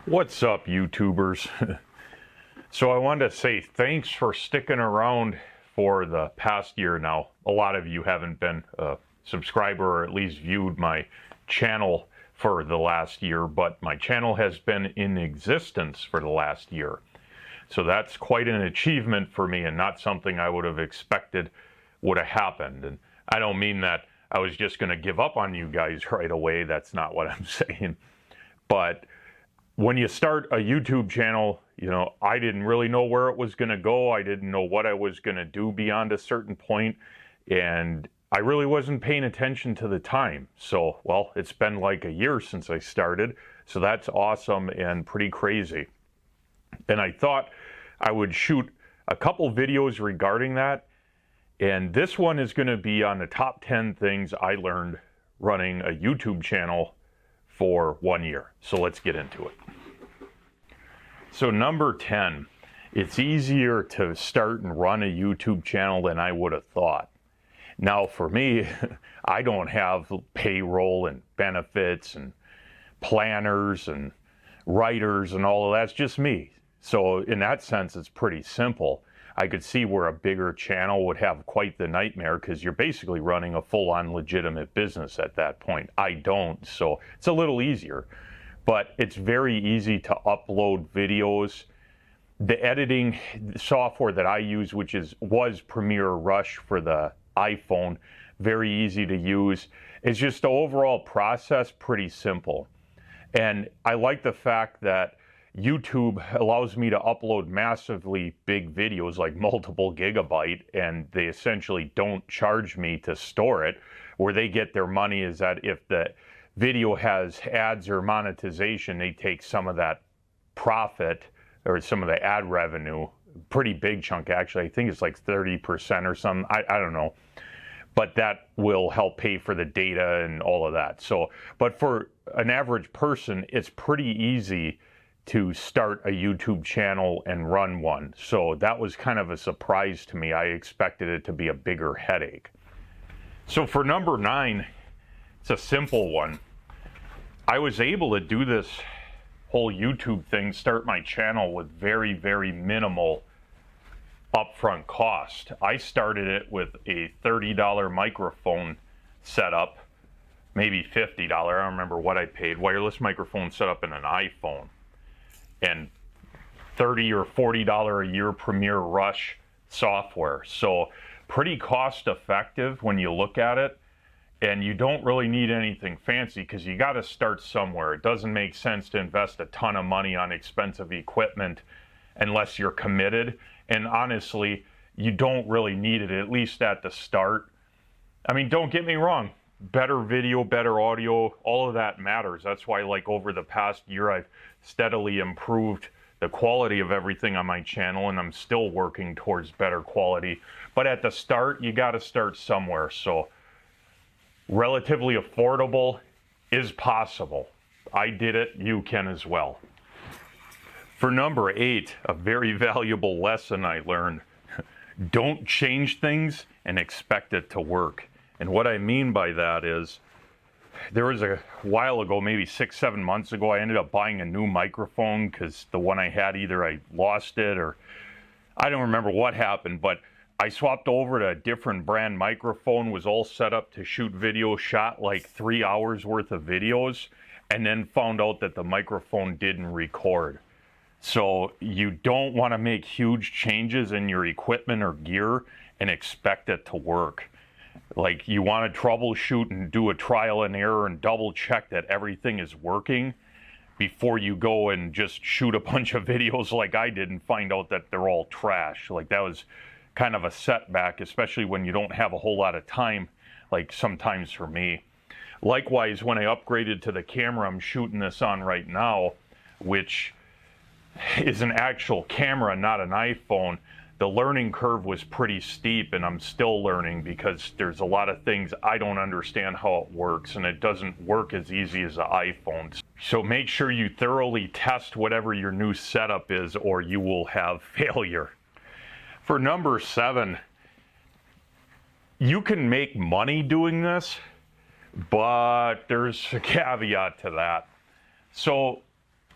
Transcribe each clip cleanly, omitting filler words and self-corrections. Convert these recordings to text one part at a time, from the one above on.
What's up, YouTubers? So I wanted to say thanks for sticking around for the past year now. A lot of you haven't been a subscriber or at least viewed my channel for the last year, but my channel has been in existence for the last year. So that's quite an achievement for me and not something I would have expected would have happened. And I don't mean that I was just going to give up on you guys right away. That's not what I'm saying. But when you start a YouTube channel, I didn't really know where it was going to go. I didn't know what I was going to do beyond a certain point, and I really wasn't paying attention to the time. So, well, it's been like a year since I started, so that's awesome and pretty crazy. And I thought I would shoot a couple videos regarding that, and this one is going to be on the top 10 things I learned running a YouTube channel for 1 year. So let's get into it. So number 10, it's easier to start and run a YouTube channel than I would have thought. Now for me, I don't have payroll and benefits and planners and writers and all of that. It's just me. So in that sense, it's pretty simple. I could see where a bigger channel would have quite the nightmare because you're basically running a full-on legitimate business at that point. I don't, so it's a little easier. But it's very easy to upload videos. The editing software that I use, which was Premiere Rush for the iPhone, very easy to use. It's just the overall process pretty simple. And I like the fact that YouTube allows me to upload massively big videos, like multiple gigabyte, and they essentially don't charge me to store it. Where they get their money is that if the video has ads or monetization, they take some of that profit or some of the ad revenue, pretty big chunk actually. I think it's like 30% or something. I don't know. But that will help pay for the data and all of that. So, but for an average person, it's pretty easy to start a YouTube channel and run one. So that was kind of a surprise to me. I expected it to be a bigger headache. So for number 9, it's a simple one. I was able to do this whole YouTube thing, start my channel with very, very minimal upfront cost. I started it with a $30 microphone setup, maybe $50. I don't remember what I paid. Wireless microphone setup in an iPhone. And $30 or $40 a year Premiere Rush software. So pretty cost effective when you look at it. And you don't really need anything fancy because you got to start somewhere. It doesn't make sense to invest a ton of money on expensive equipment unless you're committed. And honestly, you don't really need it, at least at the start. I mean, don't get me wrong. Better video, better audio, all of that matters. That's why, like, over the past year, I've steadily improved the quality of everything on my channel, and I'm still working towards better quality. But at the start, you got to start somewhere. So relatively affordable is possible. I did it, you can as well. For number 8, a very valuable lesson I learned. Don't change things and expect it to work. And what I mean by that is, there was a while ago, maybe 6-7 months ago, I ended up buying a new microphone because the one I had, either I lost it or I don't remember what happened, but I swapped over to a different brand microphone, was all set up to shoot video, shot like 3 hours worth of videos, and then found out that the microphone didn't record. So you don't want to make huge changes in your equipment or gear and expect it to work. Like, you want to troubleshoot and do a trial and error and double check that everything is working before you go and just shoot a bunch of videos like I did and find out that they're all trash. Like, that was kind of a setback, especially when you don't have a whole lot of time, like sometimes for me. Likewise, when I upgraded to the camera I'm shooting this on right now, which is an actual camera, not an iPhone, the learning curve was pretty steep, and I'm still learning because there's a lot of things I don't understand how it works, and it doesn't work as easy as the iPhones. So make sure you thoroughly test whatever your new setup is, or you will have failure. For number 7, you can make money doing this, but there's a caveat to that. So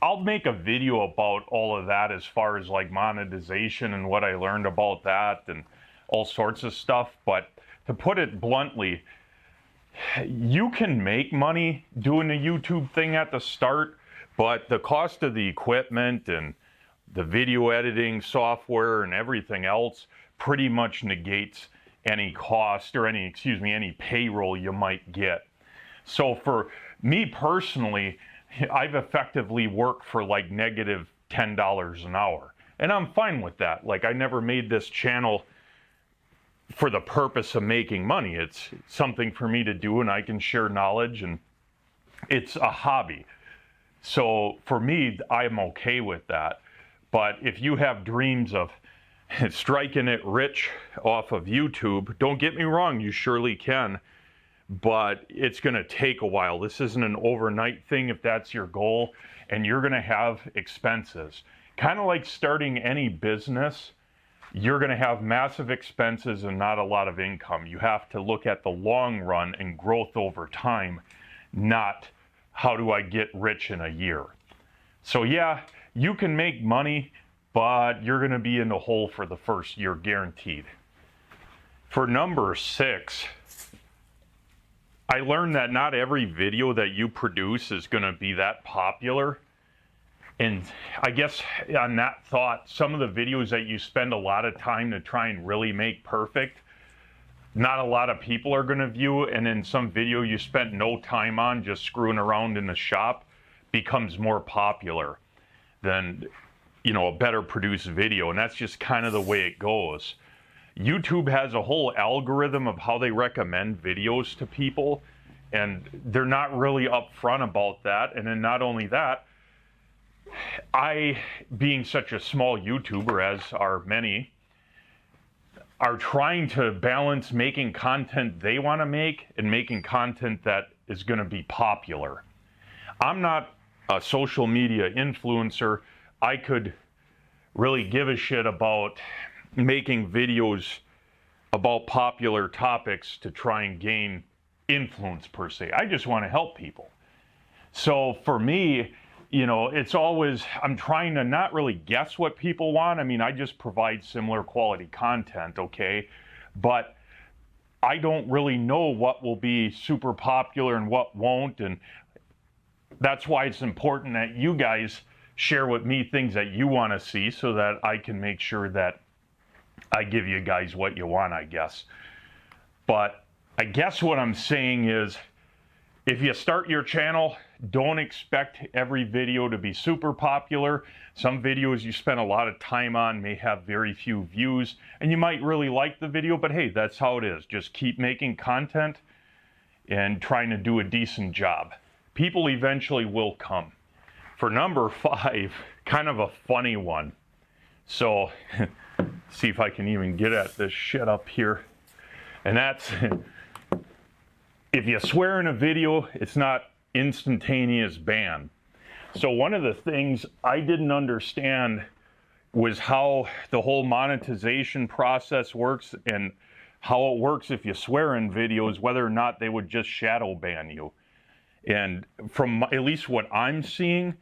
I'll make a video about all of that as far as like monetization and what I learned about that and all sorts of stuff. But to put it bluntly, you can make money doing the YouTube thing at the start, but the cost of the equipment and the video editing software and everything else pretty much negates any cost or any payroll you might get. So for me personally, I've effectively worked for like negative $10 an hour, and I'm fine with that. Like, I never made this channel for the purpose of making money. It's something for me to do, and I can share knowledge, and it's a hobby. So for me, I'm okay with that. But if you have dreams of striking it rich off of YouTube, don't get me wrong, you surely can, but it's going to take a while. This isn't an overnight thing if that's your goal, and you're going to have expenses. Kind of like starting any business, you're going to have massive expenses and not a lot of income. You have to look at the long run and growth over time, not how do I get rich in a year. So yeah, you can make money, but you're going to be in the hole for the first year, guaranteed. For number 6, I learned that not every video that you produce is going to be that popular. And I guess on that thought, some of the videos that you spend a lot of time to try and really make perfect, not a lot of people are going to view, and then some video you spent no time on, just screwing around in the shop, becomes more popular than, you know, a better produced video. And that's just kind of the way it goes. YouTube has a whole algorithm of how they recommend videos to people, and they're not really upfront about that. And then not only that, I, being such a small YouTuber, as are many, are trying to balance making content they want to make and making content that is going to be popular. I'm not a social media influencer. I could really give a shit about making videos about popular topics to try and gain influence per se. I just want to help people. So for me, you know, it's always, I'm trying to not really guess what people want. I mean, I just provide similar quality content, okay? But I don't really know what will be super popular and what won't. And that's why it's important that you guys share with me things that you want to see so that I can make sure that I give you guys what you want, I guess. But I guess what I'm saying is, if you start your channel, don't expect every video to be super popular. Some videos you spend a lot of time on may have very few views, and you might really like the video, but hey, that's how it is. Just keep making content and trying to do a decent job. People eventually will come. For number 5, kind of a funny one. So, see if I can even get at this shit up here. And that's, if you swear in a video, it's not instantaneous ban. So one of the things I didn't understand was how the whole monetization process works and how it works if you swear in videos, whether or not they would just shadow ban you. And from at least what I'm seeing,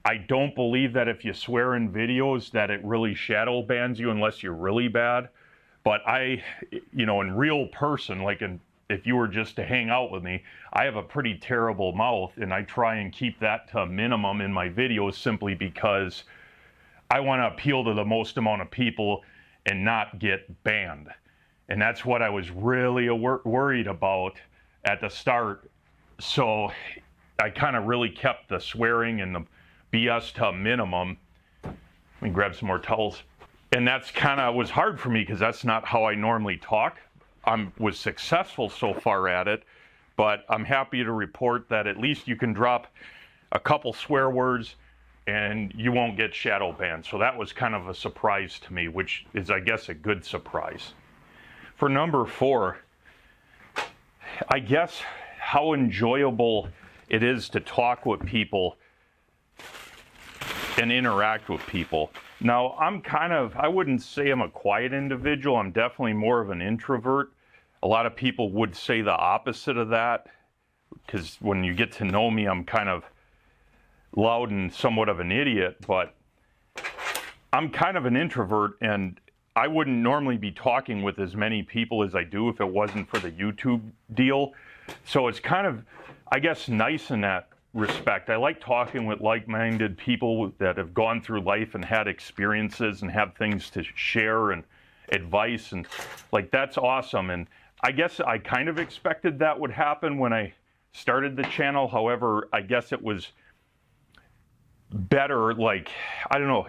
I don't believe that if you swear in videos that it really shadow bans you unless you're really bad. But I, you know, in real person, like if you were just to hang out with me, I have a pretty terrible mouth, and I try and keep that to a minimum in my videos simply because I want to appeal to the most amount of people and not get banned. And that's what I was really worried about at the start. So I kind of really kept the swearing and the BS to a minimum. Let me grab some more towels. And that's kind of was hard for me because that's not how I normally talk. I was successful so far at it, but I'm happy to report that at least you can drop a couple swear words and you won't get shadow banned. So that was kind of a surprise to me, which is, I guess, a good surprise. For number 4, I guess how enjoyable it is to talk with people and interact with people. Now, I wouldn't say I'm a quiet individual. I'm definitely more of an introvert. A lot of people would say the opposite of that, because when you get to know me, I'm kind of loud and somewhat of an idiot, but I'm kind of an introvert, and I wouldn't normally be talking with as many people as I do if it wasn't for the YouTube deal. So it's kind of, I guess, nice in that respect. I like talking with like-minded people that have gone through life and had experiences and have things to share and advice, and like, that's awesome. And I guess I kind of expected that would happen when I started the channel. However, I guess it was better, like, I don't know,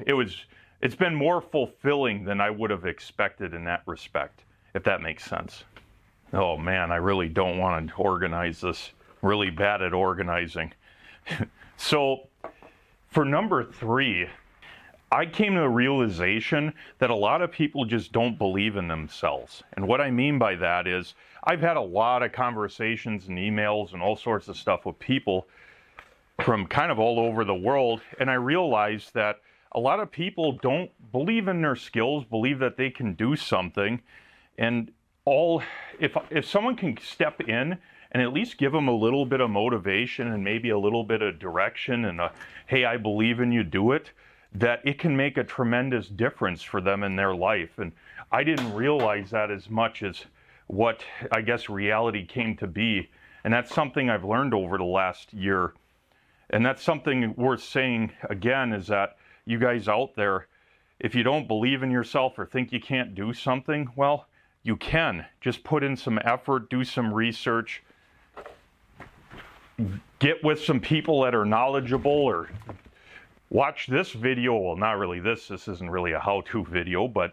it's been more fulfilling than I would have expected in that respect, if that makes sense. Oh man, I really don't want to organize this. Really bad at organizing. So for number 3, I came to the realization that a lot of people just don't believe in themselves. And what I mean by that is, I've had a lot of conversations and emails and all sorts of stuff with people from kind of all over the world, and I realized that a lot of people don't believe in their skills, believe that they can do something, and if someone can step in and at least give them a little bit of motivation and maybe a little bit of direction and hey, I believe in you, do it, that it can make a tremendous difference for them in their life. And I didn't realize that as much as what I guess reality came to be. And that's something I've learned over the last year. And that's something worth saying again, is that you guys out there, if you don't believe in yourself or think you can't do something, well, you can. Just put in some effort, do some research, get with some people that are knowledgeable, or watch this video. Well, not really this isn't really a how-to video, but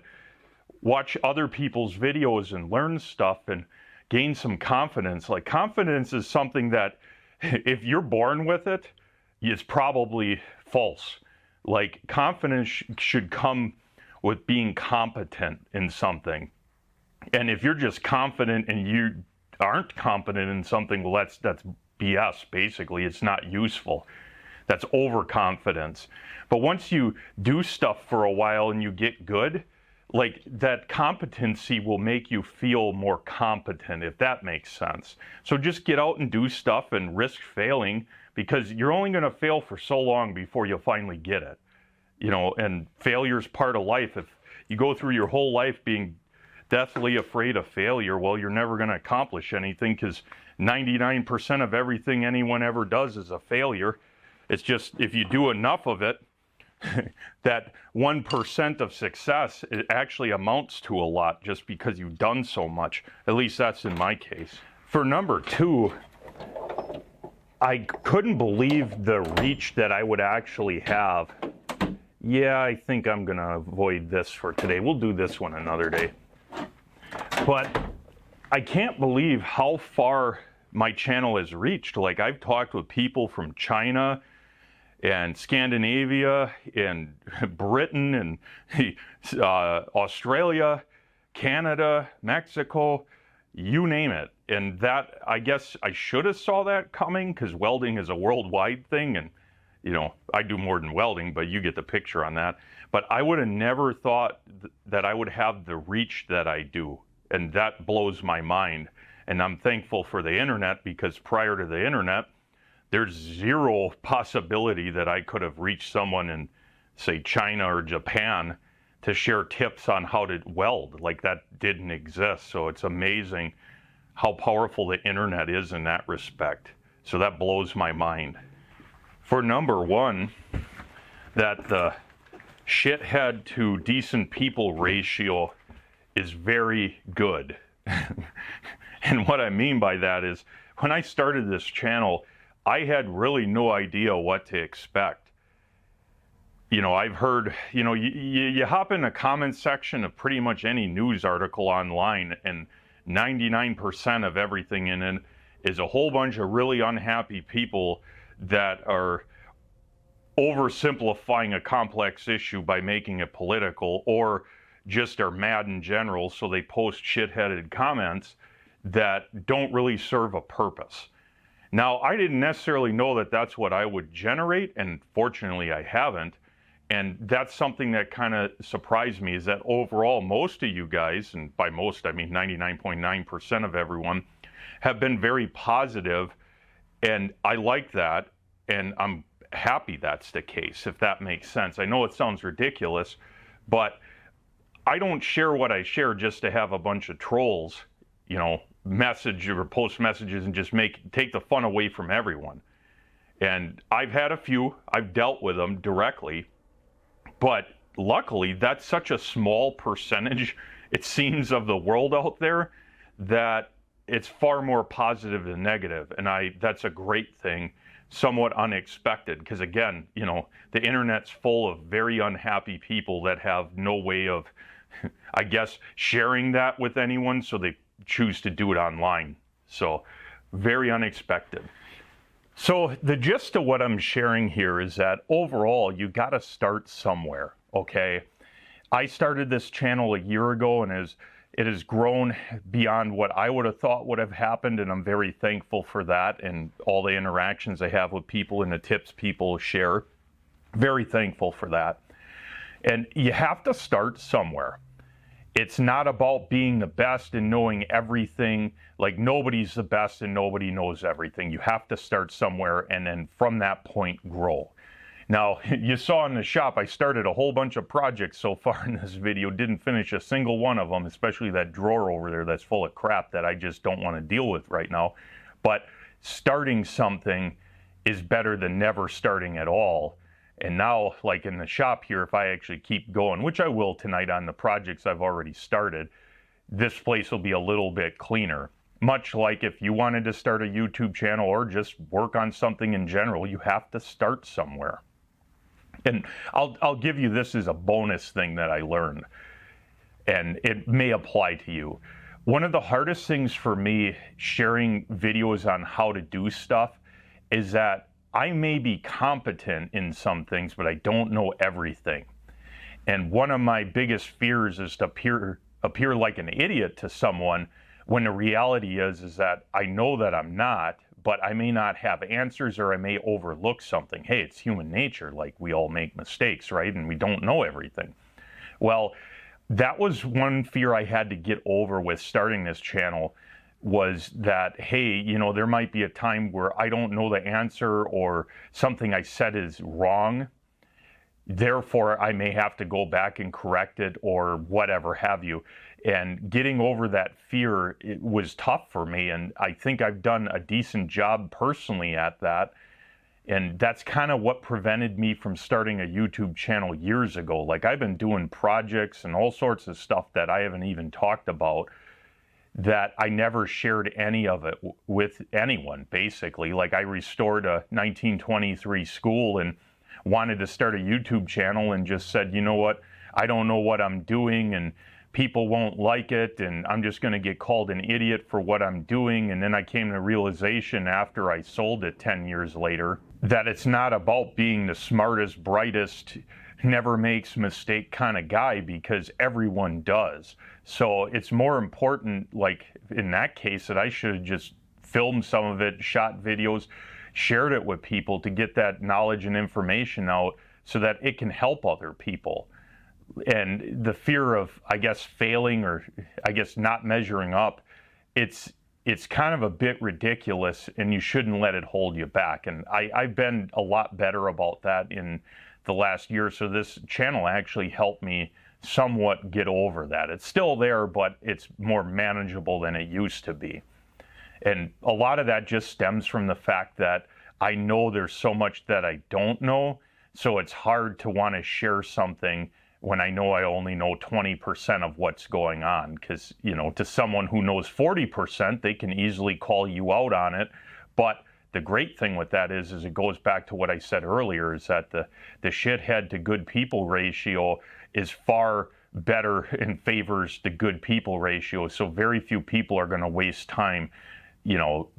watch other people's videos and learn stuff and gain some confidence. Like, confidence is something that if you're born with it, it's probably false. Like, confidence should come with being competent in something. And if you're just confident and you aren't competent in something, well, that's BS, basically. It's not useful. That's overconfidence. But once you do stuff for a while and you get good, like, that competency will make you feel more competent, if that makes sense. So just get out and do stuff and risk failing, because you're only going to fail for so long before you'll finally get it. You know, and failure's part of life. If you go through your whole life being deathly afraid of failure, well, you're never going to accomplish anything, because 99% of everything anyone ever does is a failure. It's just, if you do enough of it, that 1% of success, it actually amounts to a lot, just because you've done so much. At least that's in my case. For number 2, I couldn't believe the reach that I would actually have. Yeah, I think I'm gonna avoid this for today. We'll do this one another day. But I can't believe how far my channel has reached. Like, I've talked with people from China and Scandinavia and Britain and Australia, Canada, Mexico, you name it. And that, I guess I should have saw that coming, because welding is a worldwide thing, and you know, I do more than welding, but you get the picture on that. But I would have never thought that I would have the reach that I do, and that blows my mind. And I'm thankful for the internet, because prior to the internet, there's zero possibility that I could have reached someone in, say, China or Japan to share tips on how to weld. Like, that didn't exist. So it's amazing how powerful the internet is in that respect. So that blows my mind. For number 1, that the shithead to decent people ratio is very good. And what I mean by that is, when I started this channel, I had really no idea what to expect. You know, I've heard, you know, you hop in the comment section of pretty much any news article online, and 99% of everything in it is a whole bunch of really unhappy people that are oversimplifying a complex issue by making it political, or just are mad in general, so they post shit-headed comments that don't really serve a purpose. Now, I didn't necessarily know that that's what I would generate, and fortunately I haven't. And that's something that kind of surprised me, is that overall, most of you guys, and by most I mean 99.9% of everyone, have been very positive, and I like that, and I'm happy that's the case, if that makes sense. I know it sounds ridiculous, but I don't share what I share just to have a bunch of trolls, message or post messages and just take the fun away from everyone. And I've had a few, I've dealt with them directly, but luckily that's such a small percentage, it seems, of the world out there that it's far more positive than negative. And that's a great thing, somewhat unexpected, because again, the internet's full of very unhappy people that have no way of, I guess, sharing that with anyone, so they choose to do it online. So very unexpected. So the gist of what I'm sharing here is that overall, you got to start somewhere, okay? I started this channel a year ago, and it has grown beyond what I would have thought would have happened, and I'm very thankful for that and all the interactions I have with people and the tips people share. Very thankful for that. And you have to start somewhere. It's not about being the best and knowing everything. Like, nobody's the best and nobody knows everything. You have to start somewhere and then from that point grow. Now, you saw in the shop, I started a whole bunch of projects so far in this video, didn't finish a single one of them, especially that drawer over there that's full of crap that I just don't want to deal with right now. But starting something is better than never starting at all. And now, like in the shop here, if I actually keep going, which I will tonight on the projects I've already started, this place will be a little bit cleaner. Much like if you wanted to start a YouTube channel or just work on something in general, you have to start somewhere. And I'll give you this as a bonus thing that I learned, and it may apply to you. One of the hardest things for me sharing videos on how to do stuff is that I may be competent in some things, but I don't know everything. And one of my biggest fears is to appear like an idiot to someone, when the reality is that I know that I'm not, but I may not have answers, or I may overlook something. Hey, it's human nature. Like, we all make mistakes, right? And we don't know everything. Well, that was one fear I had to get over with starting this channel, was that, hey, there might be a time where I don't know the answer, or something I said is wrong. Therefore, I may have to go back and correct it, or whatever have you. And getting over that fear, it was tough for me. And I think I've done a decent job personally at that. And that's kind of what prevented me from starting a YouTube channel years ago. Like, I've been doing projects and all sorts of stuff that I haven't even talked about, that I never shared any of it with anyone, basically. Like, I restored a 1923 school and wanted to start a YouTube channel, and just said, you know what, I don't know what I'm doing, and people won't like it, and I'm just going to get called an idiot for what I'm doing. And then I came to realization after I sold it 10 years later that it's not about being the smartest, brightest, never makes mistake kind of guy, because everyone does. So it's more important, like in that case, that I should have just filmed some of it, shot videos, shared it with people to get that knowledge and information out so that it can help other people. And the fear of, I guess, failing, or I guess not measuring up, it's kind of a bit ridiculous, and you shouldn't let it hold you back. And I've been a lot better about that in the last year. So this channel actually helped me somewhat get over that. It's still there, but it's more manageable than it used to be. And a lot of that just stems from the fact that I know there's so much that I don't know. So it's hard to want to share something when I know I only know 20% of what's going on. Because, to someone who knows 40%, they can easily call you out on it. But the great thing with that is it goes back to what I said earlier, is that the shithead to good people ratio is far better and favors the good people ratio. So very few people are going to waste time,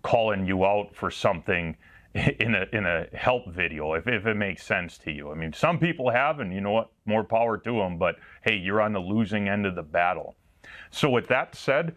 calling you out for something in a help video, if it makes sense to you. I mean, some people have, and you know what, more power to them, but hey, you're on the losing end of the battle. So with that said,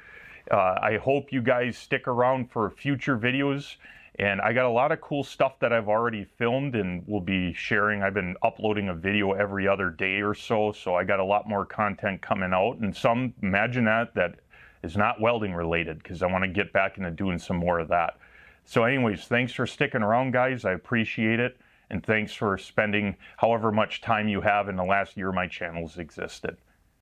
I hope you guys stick around for future videos. And I got a lot of cool stuff that I've already filmed and will be sharing. I've been uploading a video every other day or so, so I got a lot more content coming out. And some, imagine that is not welding related, because I want to get back into doing some more of that. So anyways, thanks for sticking around, guys. I appreciate it. and thanks for spending however much time you have in the last year my channel's existed.